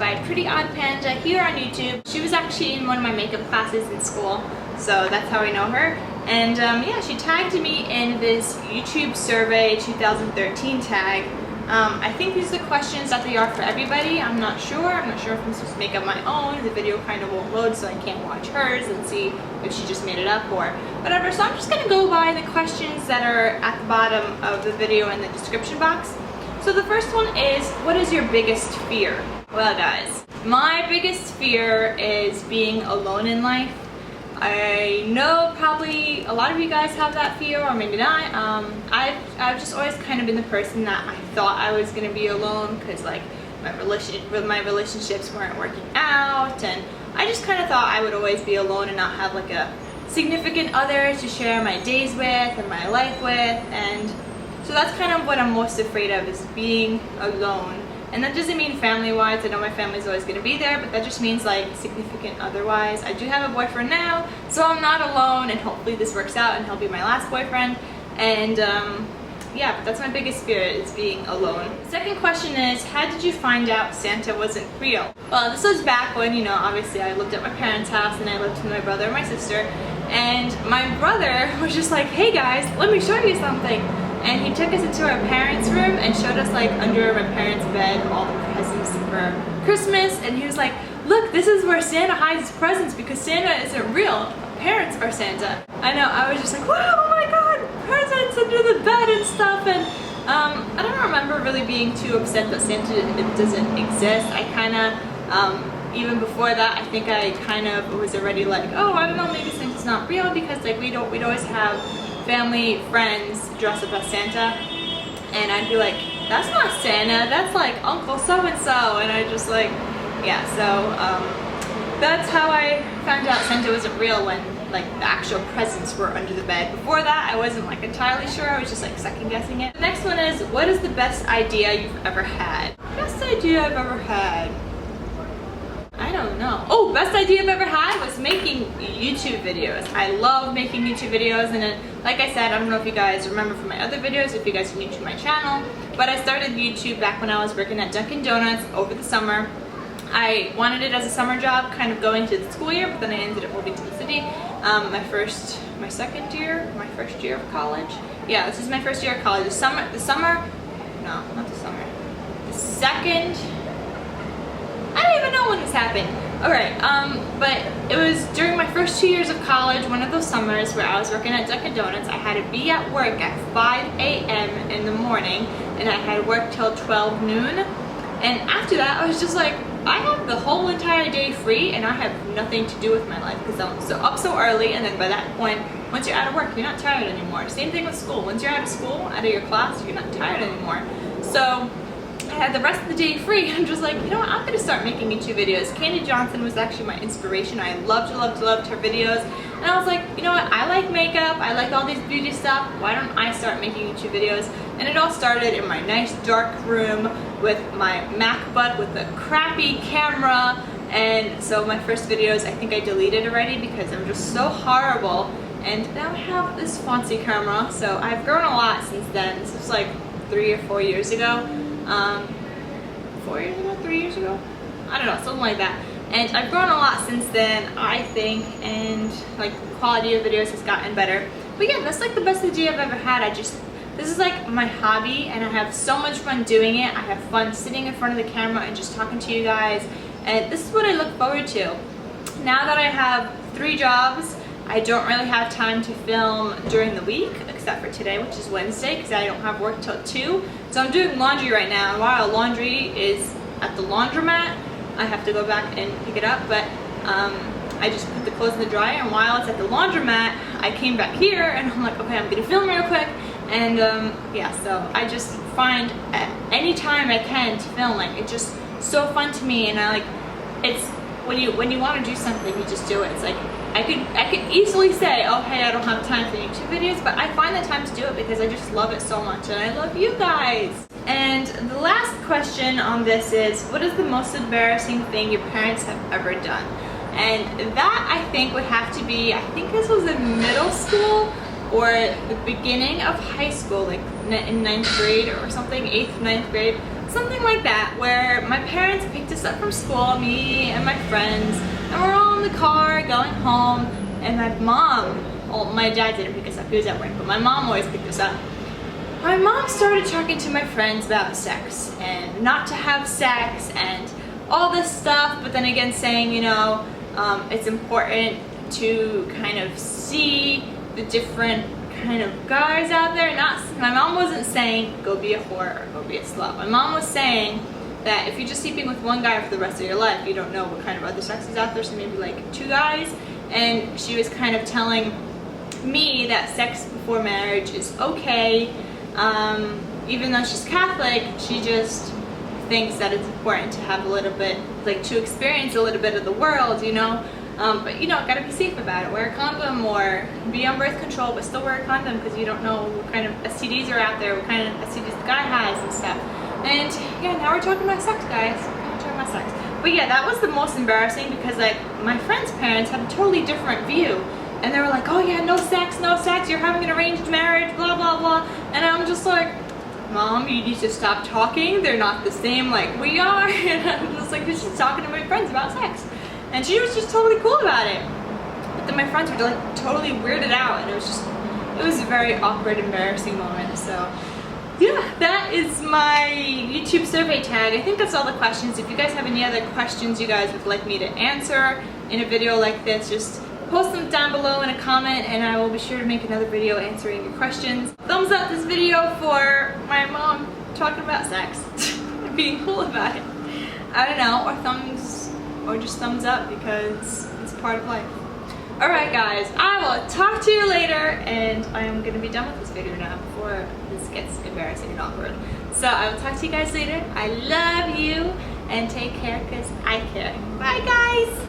by Pretty Odd Panda here on YouTube. She was actually in one of my makeup classes in school, so that's how I know her. And yeah, she tagged me in this YouTube survey 2013 tag. I think these are the questions that they are for everybody. I'm not sure. I'm not sure if I'm supposed to make up my own. The video kind of won't load, so I can't watch hers and see if she just made it up or whatever. So I'm just going to go by the questions that are at the bottom of the video in the description box. So the first one is, what is your biggest fear? Well guys, my biggest fear is being alone in life. I know probably a lot of you guys have that fear, or maybe not. I've just always kind of been the person that I thought I was gonna be alone because like my relationships weren't working out, and I just kind of thought I would always be alone and not have like a significant other to share my days with and my life with, and so that's kind of what I'm most afraid of, is being alone. And that doesn't mean family-wise. I know my family's always going to be there, but that just means like significant otherwise. I do have a boyfriend now, so I'm not alone, and hopefully this works out and he'll be my last boyfriend. And yeah, but that's my biggest fear, is being alone. The second question is, how did you find out Santa wasn't real? Well, this was back when, you know, obviously I lived at my parents' house and I lived with my brother and my sister. And my brother was just like, hey guys, let me show you something. And he took us into our parents' room and showed us like under my parents' bed all the presents for Christmas, and he was like, look, this is where Santa hides his presents because Santa isn't real. Parents are Santa. I know, I was just like, wow, oh my god, presents under the bed and stuff. And I don't remember really being too upset that Santa doesn't exist. I kind of, even before that, I think I kind of was already like, oh, I don't know, maybe Santa's not real, because like we'd always have family friends dress up as Santa, and I'd be like, that's not Santa, that's like Uncle so-and-so, and I just like, yeah, so that's how I found out Santa wasn't real, when like the actual presents were under the bed. Before that, I wasn't like entirely sure, I was just like second guessing it. The next one is, what is the best idea you've ever had? Best idea I've ever had? I don't know. Oh, best idea I've ever had was making YouTube videos. I love making YouTube videos, and then, like I said, I don't know if you guys remember from my other videos, if you guys are new to my channel, but I started YouTube back when I was working at Dunkin' Donuts over the summer. I wanted it as a summer job, kind of going to the school year, but then I ended up moving to the city. My first year of college. Yeah, this is my first year of college. The second, I don't even know when this happened. Alright, but it was during my first 2 years of college, one of those summers where I was working at Dunkin' Donuts. I had to be at work at 5 a.m. in the morning, and I had work till 12 noon. And after that, I was just like, I have the whole entire day free, and I have nothing to do with my life because I'm up so early, and then by that point, once you're out of work, you're not tired anymore. Same thing with school. Once you're out of school, out of your class, you're not tired anymore. So I had the rest of the day free. I'm just like, you know what, I'm gonna start making YouTube videos. Kandeejohnson Johnson was actually my inspiration. I loved her videos. And I was like, you know what, I like makeup, I like all these beauty stuff, why don't I start making YouTube videos? And it all started in my nice dark room with my MacBook with a crappy camera. And so my first videos, I think I deleted already because I'm just so horrible. And now I have this fancy camera, so I've grown a lot since then. This was like 3 or 4 years ago. 4 years ago? 3 years ago? I don't know, something like that. And I've grown a lot since then, I think, and like the quality of videos has gotten better. But yeah, that's like the best idea I've ever had. This is like my hobby, and I have so much fun doing it. I have fun sitting in front of the camera and just talking to you guys, and this is what I look forward to. Now that I have 3 jobs, I don't really have time to film during the week, except for today, which is Wednesday, because I don't have work till 2. So I'm doing laundry right now, and while laundry is at the laundromat, I have to go back and pick it up, but I just put the clothes in the dryer, and while it's at the laundromat, I came back here, and I'm like, okay, I'm gonna film real quick, and yeah, so I just find any time I can to film, like, it's just so fun to me, and I like, it's, when you want to do something, you just do it. It's like, I could easily say, oh hey, I don't have time for YouTube videos, but I find the time to do it because I just love it so much, and I love you guys. And the last question on this is, what is the most embarrassing thing your parents have ever done? And that, I think, would have to be, I think this was in middle school or the beginning of high school, like in 9th grade or something, 8th, 9th grade. something like that, where my parents picked us up from school, me and my friends, and we're all in the car going home, and my mom, well, my dad didn't pick us up, he was at work, but my mom always picked us up. My mom started talking to my friends about sex, and not to have sex, and all this stuff, but then again saying, you know, it's important to kind of see the different kind of guys out there. My mom wasn't saying go be a whore or go be a slut. My mom was saying that if you're just sleeping with one guy for the rest of your life, you don't know what kind of other sex is out there, so maybe like 2 guys. And she was kind of telling me that sex before marriage is okay. Even though she's Catholic, she just thinks that it's important to have a little bit, like, to experience a little bit of the world, you know. But you know, gotta be safe about it. Wear a condom, or be on birth control, but still wear a condom, because you don't know what kind of STDs are out there, what kind of STDs the guy has and stuff. And yeah, now we're talking about sex, guys. We're talking about sex. But yeah, that was the most embarrassing, because like my friend's parents had a totally different view, and they were like, oh yeah, no sex, you're having an arranged marriage, blah blah blah. And I'm just like, Mom, you need to stop talking. They're not the same like we are. And I'm just like, she's talking to my friends about sex. And she was just totally cool about it. But then my friends were like totally weirded out, and it was a very awkward, embarrassing moment. So yeah, that is my YouTube survey tag. I think that's all the questions. If you guys have any other questions you guys would like me to answer in a video like this, just post them down below in a comment, and I will be sure to make another video answering your questions. Thumbs up this video for my mom talking about sex and being cool about it. I don't know, or just thumbs up, because it's part of life. Alright guys, I will talk to you later, and I am going to be done with this video now before this gets embarrassing and awkward. So I will talk to you guys later. I love you, and take care, because I care. Bye guys!